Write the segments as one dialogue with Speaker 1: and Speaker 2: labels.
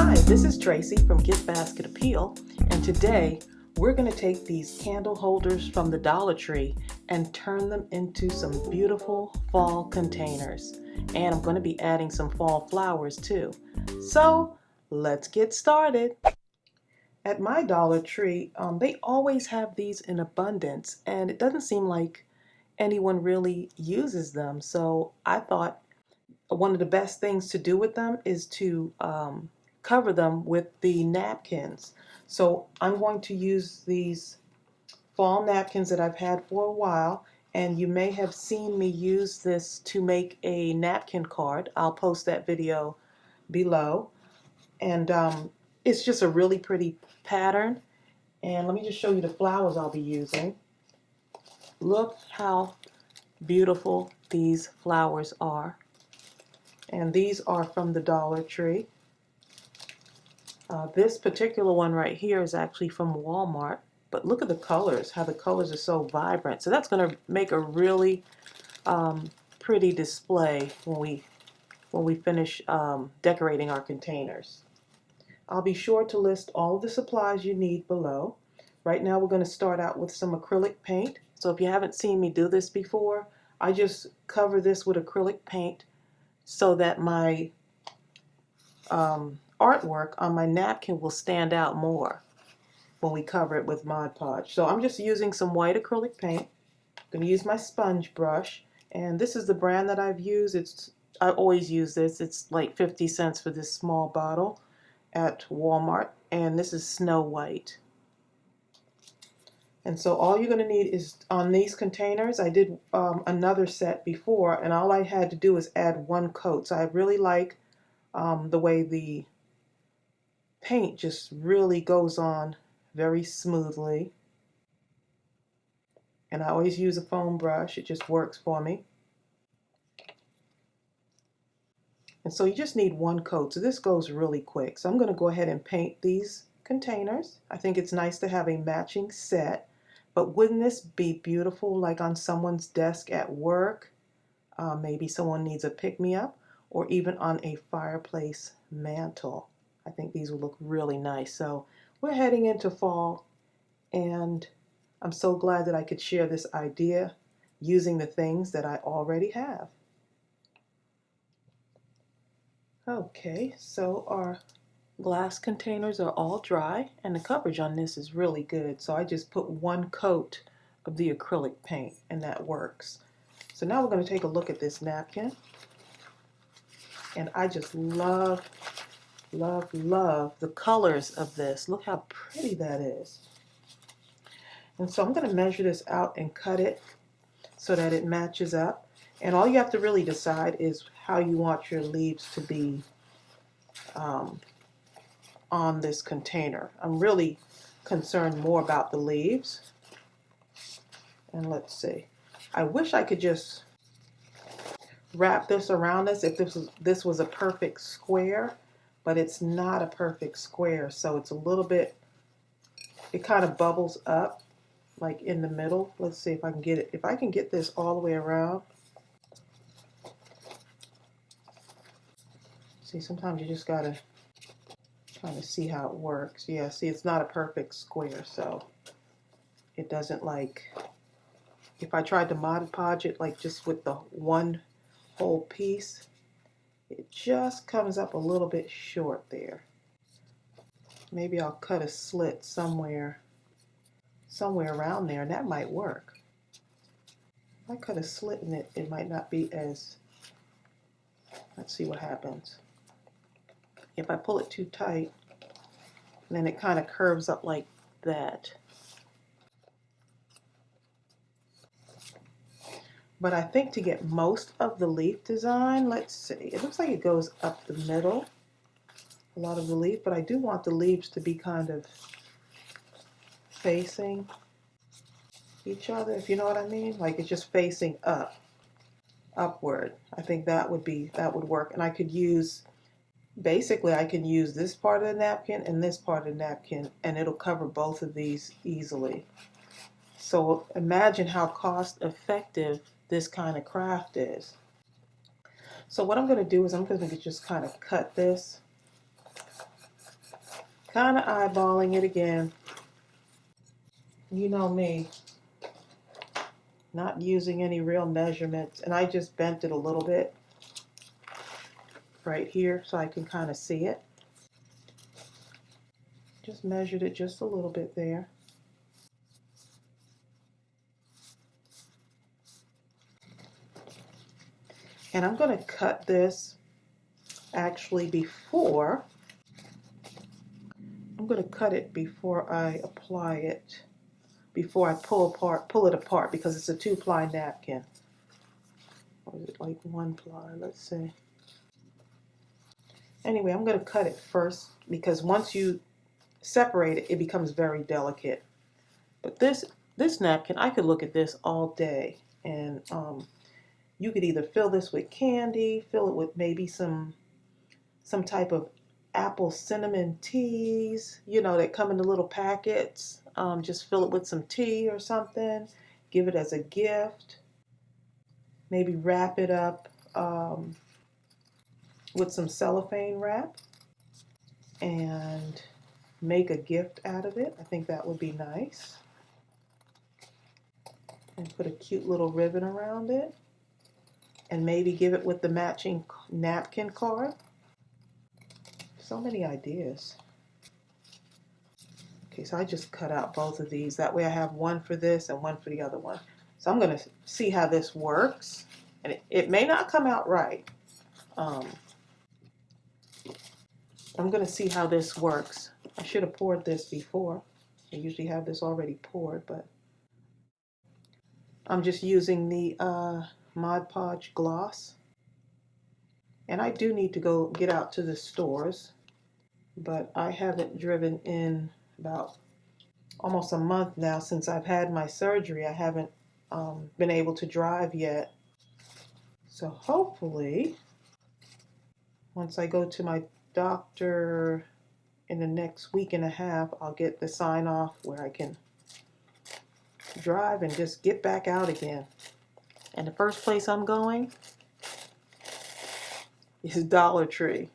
Speaker 1: Hi, this is Tracy from GiftBasketappeal, and today we're going to take these candle holders from the Dollar Tree and turn them into some beautiful fall containers. And I'm going to be adding some fall flowers too. So let's get started. At my Dollar Tree, they always have these in abundance, and it doesn't seem like anyone really uses them. So I thought one of the best things to do with them is to cover them with the napkins. So I'm going to use these fall napkins that I've had for a while, and you may have seen me use this to make a napkin card. I'll post that video below. And it's just a really pretty pattern. And let me just show you the flowers I'll be using. Look how beautiful these flowers are. And these are from the Dollar Tree. This particular one right here is actually from Walmart, but look at the colors, how the colors are so vibrant. So that's going to make a really pretty display when we finish decorating our containers. I'll be sure to list all of the supplies you need below. Right now we're going to start out with some acrylic paint. So if you haven't seen me do this before, I just cover this with acrylic paint so that my artwork on my napkin will stand out more when we cover it with Mod Podge. So I'm just using some white acrylic paint. I'm going to use my sponge brush, and this is the brand that I've used. I always use this. It's like 50 cents for this small bottle at Walmart, and this is Snow White. And so all you're going to need is, on these containers, I did another set before, and all I had to do is add one coat. So I really like the way the paint just really goes on very smoothly. And I always use a foam brush. It just works for me. And so you just need one coat. So this goes really quick. So I'm going to go ahead and paint these containers. I think it's nice to have a matching set. But wouldn't this be beautiful, like on someone's desk at work? Maybe someone needs a pick-me-up, or even on a fireplace mantle. I think these will look really nice. So we're heading into fall, and I'm so glad that I could share this idea using the things that I already have. Okay, so our glass containers are all dry, and the coverage on this is really good. So I just put one coat of the acrylic paint, and that works. So now we're going to take a look at this napkin. And I just love the colors of this. Look how pretty that is. And so I'm going to measure this out and cut it so that it matches up. And all you have to really decide is how you want your leaves to be on this container. I'm really concerned more about the leaves. And let's see. I wish I could just wrap this around us if this was a perfect square, but it's not a perfect square. So it's a little bit, it kind of bubbles up like in the middle. Let's see if I can get it. If I can get this all the way around. See, sometimes you just gotta kind of see how it works. Yeah, see, it's not a perfect square, so it doesn't, like, if I tried to Mod Podge it like just with the one whole piece, it just comes up a little bit short there. Maybe I'll cut a slit somewhere around there, and that might work. If I cut a slit in it, it might not be as, let's see what happens. If I pull it too tight, then it kind of curves up like that. But I think to get most of the leaf design, let's see, it looks like it goes up the middle, a lot of the leaf, but I do want the leaves to be kind of facing each other, if you know what I mean, like it's just facing upward. I think that would work. And I could use, basically I can use this part of the napkin and this part of the napkin, and it'll cover both of these easily. So imagine how cost effective this kind of craft is. So what I'm going to do is I'm going to just kind of cut this Kind of eyeballing it again. You know me, not using any real measurements, and I just bent it a little bit right here so I can kind of see it. Just measured it just a little bit there. And I'm going to cut this actually before, I'm going to cut it before I apply it, before I pull it apart, because it's a 2-ply napkin. Or is it like 1 ply? Let's see. Anyway, I'm going to cut it first because once you separate it, it becomes very delicate. But this napkin, I could look at this all day, and you could either fill this with candy, fill it with maybe some type of apple cinnamon teas, you know, that come in the little packets. Just fill it with some tea or something. Give it as a gift. Maybe wrap it up with some cellophane wrap and make a gift out of it. I think that would be nice. And put a cute little ribbon around it. And maybe give it with the matching napkin card. So many ideas. Okay, so I just cut out both of these. That way I have one for this and one for the other one. So I'm going to see how this works. And it may not come out right. I'm going to see how this works. I should have poured this before. I usually have this already poured, but I'm just using the Mod Podge gloss. And I do need to go get out to the stores, but I haven't driven in about almost a month now since I've had my surgery. I haven't been able to drive yet. So hopefully, once I go to my doctor in the next week and a half, I'll get the sign off where I can drive and just get back out again. And the first place I'm going is Dollar Tree.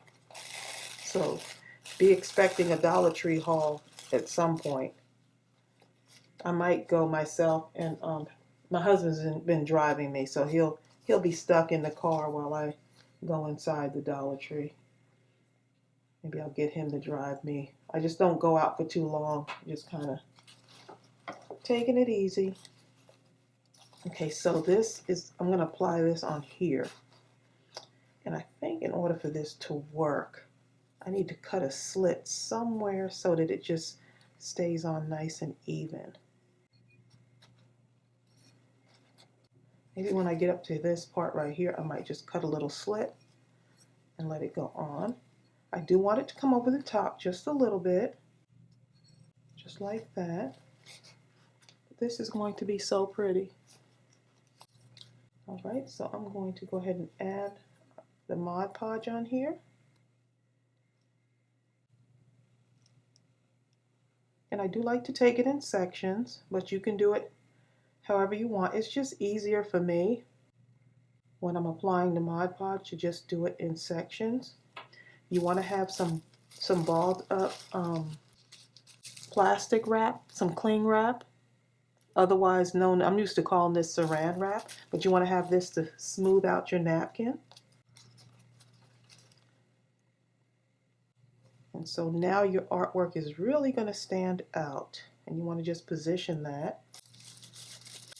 Speaker 1: So be expecting a Dollar Tree haul at some point. I might go myself, and my husband's been driving me, so he'll be stuck in the car while I go inside the Dollar Tree. Maybe I'll get him to drive me. I just don't go out for too long, just kind of taking it easy. Okay, so I'm going to apply this on here. And I think in order for this to work, I need to cut a slit somewhere so that it just stays on nice and even. Maybe when I get up to this part right here, I might just cut a little slit and let it go on. I do want it to come over the top just a little bit, just like that. This is going to be so pretty. All right, so I'm going to go ahead and add the Mod Podge on here. And I do like to take it in sections, but you can do it however you want. It's just easier for me when I'm applying the Mod Podge to just do it in sections. You want to have some balled up plastic wrap, some cling wrap, otherwise known, I'm used to calling this saran wrap, but you want to have this to smooth out your napkin. And so now your artwork is really going to stand out, and you want to just position that.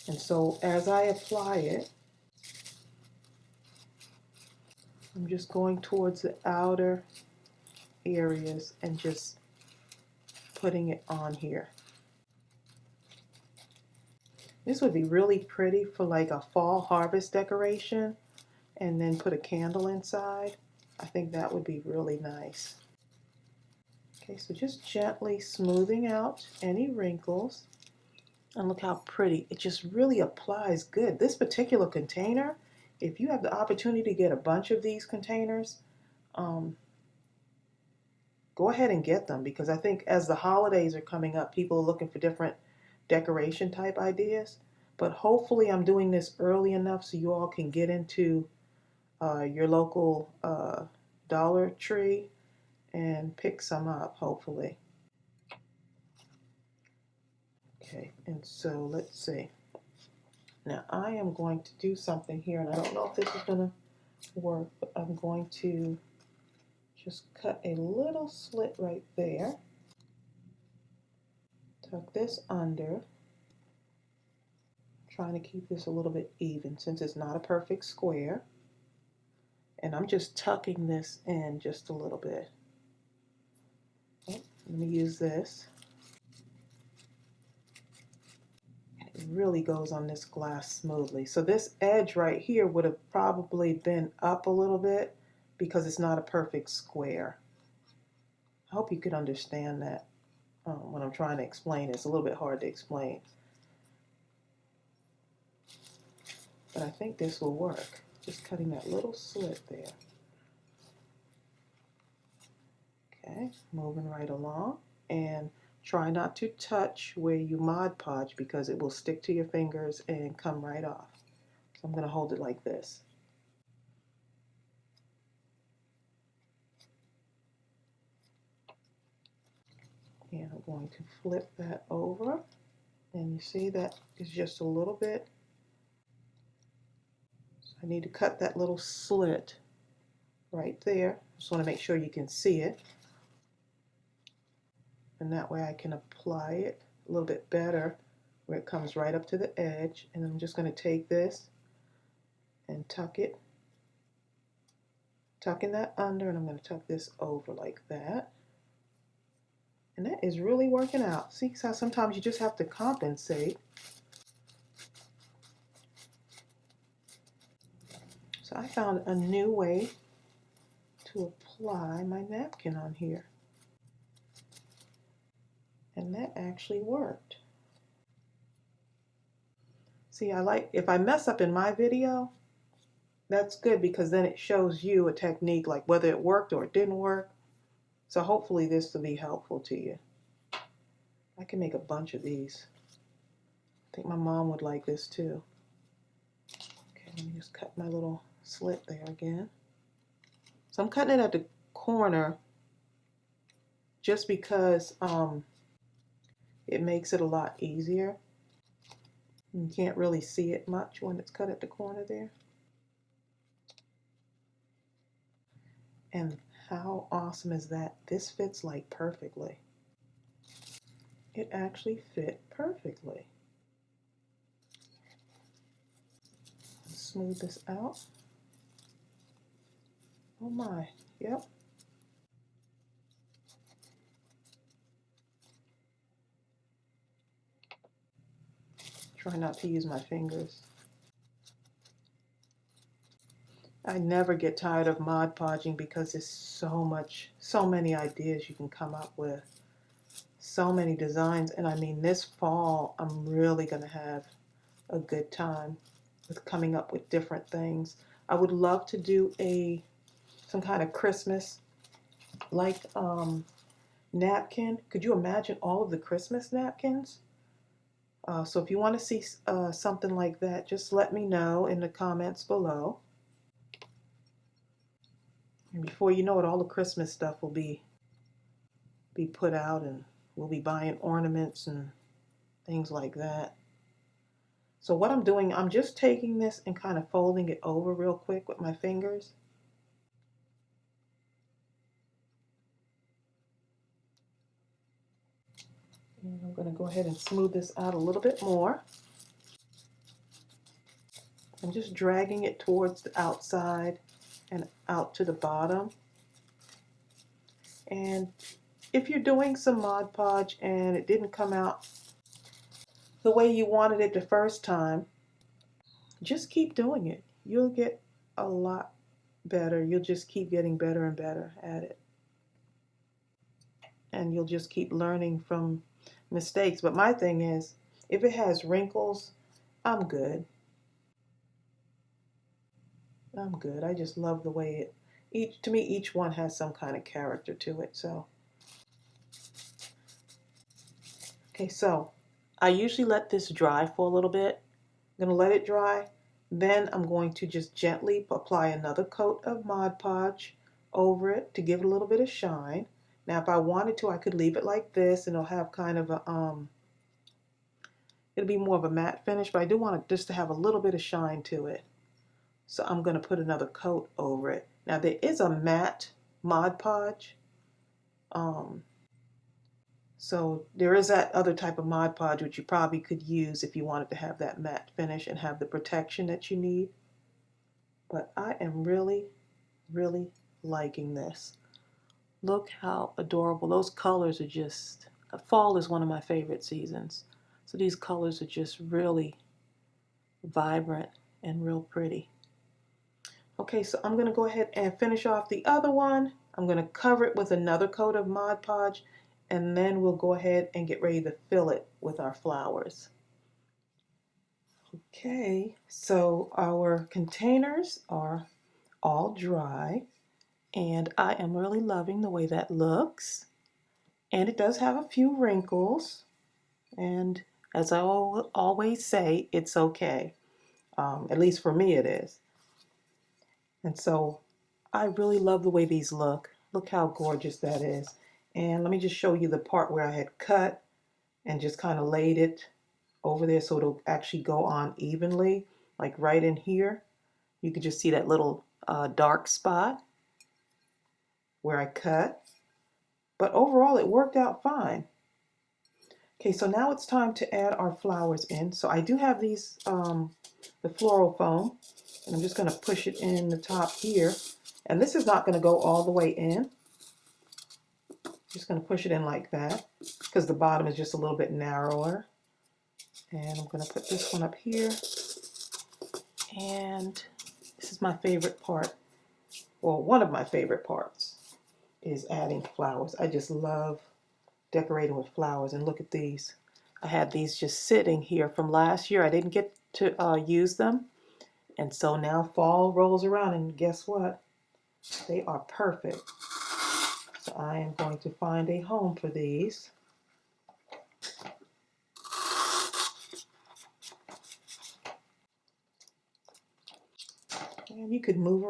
Speaker 1: And so as I apply it, I'm just going towards the outer areas and just putting it on here. This would be really pretty for like a fall harvest decoration, and then put a candle inside. I think that would be really nice. Okay, so just gently smoothing out any wrinkles. And look how pretty. It just really applies good. This particular container, if you have the opportunity to get a bunch of these containers, go ahead and get them, because I think as the holidays are coming up, people are looking for different decoration type ideas. But hopefully I'm doing this early enough so you all can get into your local Dollar Tree and pick some up, hopefully. Okay, and so let's see. Now I am going to do something here, and I don't know if this is going to work, but I'm going to just cut a little slit right there. Tuck this under. Trying to keep this a little bit even since it's not a perfect square. And I'm just tucking this in just a little bit. Oh, let me use this. And it really goes on this glass smoothly. So this edge right here would have probably been up a little bit because it's not a perfect square. I hope you could understand that when I'm trying to explain. It's a little bit hard to explain. But I think this will work. Just cutting that little slit there. Okay, moving right along. And try not to touch where you Mod Podge because it will stick to your fingers and come right off. So I'm going to hold it like this. And I'm going to flip that over. And you see that is just a little bit. So I need to cut that little slit right there. Just want to make sure you can see it. And that way I can apply it a little bit better where it comes right up to the edge. And I'm just going to take this and tuck it. Tucking that under, and I'm going to tuck this over like that. And that is really working out. See how sometimes you just have to compensate. So I found a new way to apply my napkin on here. And that actually worked. See, if I mess up in my video, that's good because then it shows you a technique like whether it worked or it didn't work. So hopefully this will be helpful to you. I can make a bunch of these. I think my mom would like this too. Okay, let me just cut my little slit there again. So I'm cutting it at the corner just because it makes it a lot easier. You can't really see it much when it's cut at the corner there. And how awesome is that? This fits like perfectly. It actually fit perfectly. Let's smooth this out. Oh my, yep. Try not to use my fingers. I never get tired of Mod Podging because there's so many ideas you can come up with. So many designs, and I mean this fall I'm really gonna have a good time with coming up with different things. I would love to do some kind of Christmas like napkin. Could you imagine all of the Christmas napkins? So if you want to see something like that, just let me know in the comments below. And before you know it, all the Christmas stuff will be put out, and we'll be buying ornaments and things like that. So what I'm doing, I'm just taking this and kind of folding it over real quick with my fingers. And I'm going to go ahead and smooth this out a little bit more. I'm just dragging it towards the outside and out to the bottom. And if you're doing some Mod Podge and it didn't come out the way you wanted it the first time, just keep doing it. You'll get a lot better. You'll just keep getting better and better at it. And you'll just keep learning from mistakes. But my thing is, if it has wrinkles, I'm good. I'm good. I just love the way to me, each one has some kind of character to it. So, okay, so I usually let this dry for a little bit. I'm going to let it dry. Then I'm going to just gently apply another coat of Mod Podge over it to give it a little bit of shine. Now, if I wanted to, I could leave it like this and it'll have kind of a it'll be more of a matte finish, but I do want it just to have a little bit of shine to it. So I'm going to put another coat over it. Now there is a matte Mod Podge. So there is that other type of Mod Podge which you probably could use if you wanted to have that matte finish and have the protection that you need. But I am really, really liking this. Look how adorable. Those colors are just, fall is one of my favorite seasons. So these colors are just really vibrant and real pretty. Okay, so I'm going to go ahead and finish off the other one. I'm going to cover it with another coat of Mod Podge, and then we'll go ahead and get ready to fill it with our flowers. Okay, so our containers are all dry, and I am really loving the way that looks. And it does have a few wrinkles, and as I always say, it's okay. At least for me it is. And so I really love the way these look. Look how gorgeous that is. And let me just show you the part where I had cut and just kind of laid it over there so it'll actually go on evenly, like right in here. You can just see that little dark spot where I cut. But overall it worked out fine. Okay, so now it's time to add our flowers in. So I do have these, the floral foam, and I'm just going to push it in the top here. And this is not going to go all the way in. Just going to push it in like that because the bottom is just a little bit narrower. And I'm going to put this one up here. And this is my favorite part. Well, one of my favorite parts is adding flowers. I just love decorating with flowers. And look at these. I had these just sitting here from last year. I didn't get to use them. And so now fall rolls around and guess what? They are perfect. So I am going to find a home for these. And you could move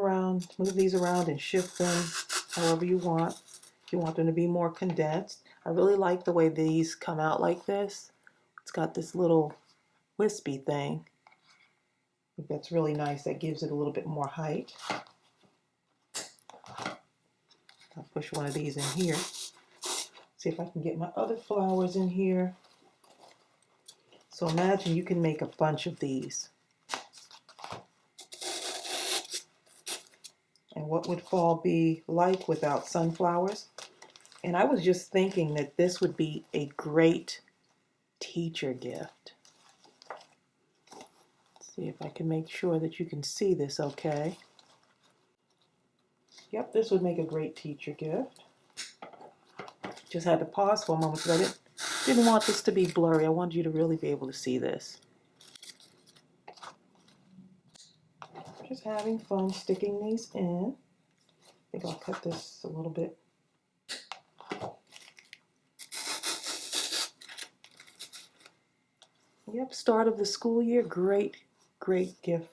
Speaker 1: these around and shift them however you want. If you want them to be more condensed. I really like the way these come out like this. It's got this little wispy thing. I think that's really nice. That gives it a little bit more height. I'll push one of these in here. See if I can get my other flowers in here. So imagine you can make a bunch of these. And what would fall be like without sunflowers? And I was just thinking that this would be a great teacher gift. Let's see if I can make sure that you can see this okay. Yep, this would make a great teacher gift. Just had to pause for a moment because I didn't want this to be blurry. I wanted you to really be able to see this. Just having fun sticking these in. I think I'll cut this a little bit. Yep, start of the school year, great, great gift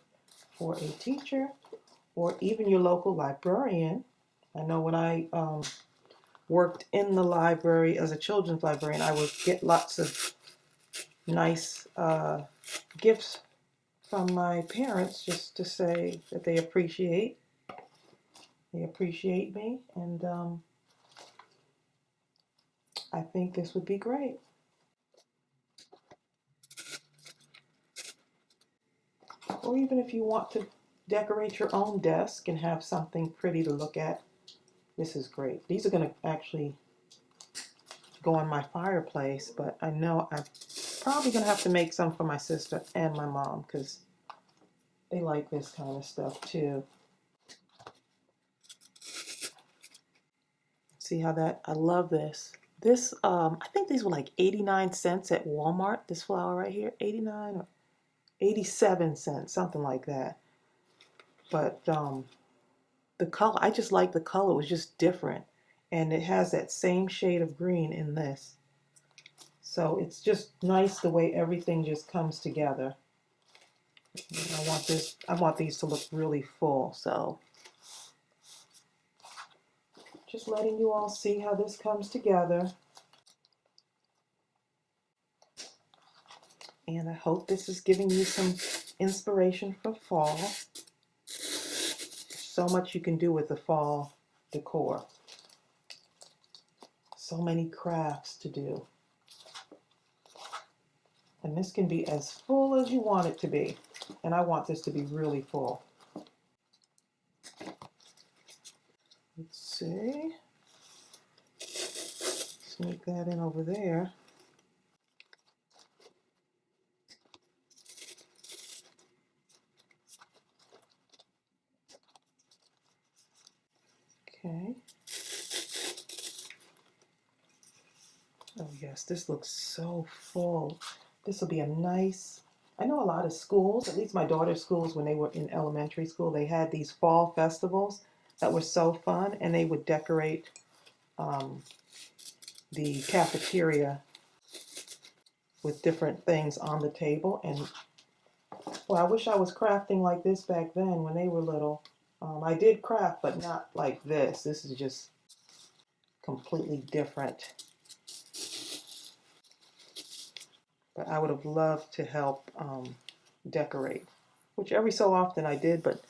Speaker 1: for a teacher or even your local librarian. I know when I worked in the library as a children's librarian, I would get lots of nice gifts from my parents just to say that they appreciate me, and I think this would be great. Or even if you want to decorate your own desk and have something pretty to look at, this is great. These are going to actually go on my fireplace, but I know I'm probably going to have to make some for my sister and my mom because they like this kind of stuff too. See how that, I love this. This, I think these were like 89 cents at Walmart, this flower right here, 89 or 87 cents, something like that. But the color, I just like the color, it was just different. And it has that same shade of green in this. So it's just nice the way everything just comes together. I want these to look really full, so just letting you all see how this comes together. And I hope this is giving you some inspiration for fall. So much you can do with the fall decor. So many crafts to do. And this can be as full as you want it to be. And I want this to be really full. Let's see. Sneak that in over there. Okay. Oh yes, this looks so full. This will be a nice, I know a lot of schools, at least my daughter's schools when they were in elementary school, they had these fall festivals that were so fun, and they would decorate the cafeteria with different things on the table. And well, I wish I was crafting like this back then when they were little. I did craft, but not like this. This is just completely different. But I would have loved to help decorate, which every so often I did, but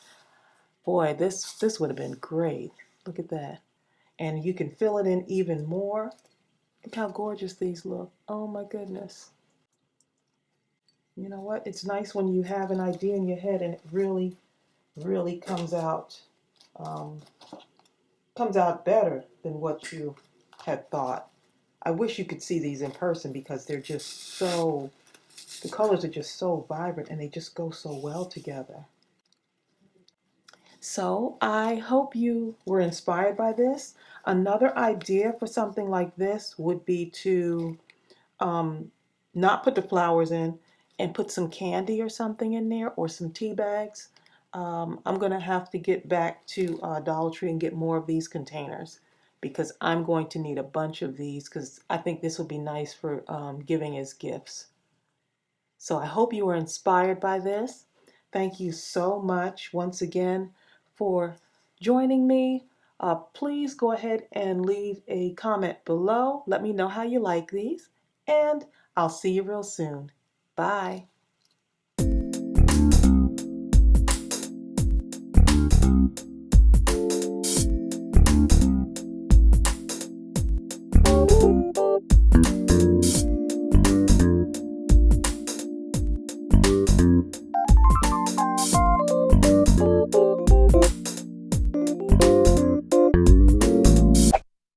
Speaker 1: boy, this would have been great. Look at that. And you can fill it in even more. Look how gorgeous these look. Oh my goodness. You know what? It's nice when you have an idea in your head and it really, really um, comes out better than what you had thought. I wish you could see these in person because they're just so, the colors are just so vibrant and they just go so well together. So I hope you were inspired by this. Another idea for something like this would be to not put the flowers in and put some candy or something in there or some tea bags. I'm going to have to get back to Dollar Tree and get more of these containers because I'm going to need a bunch of these because I think this would be nice for giving as gifts. So I hope you were inspired by this. Thank you so much once again for joining me. Please go ahead and leave a comment below. Let me know how you like these, and I'll see you real soon. Bye.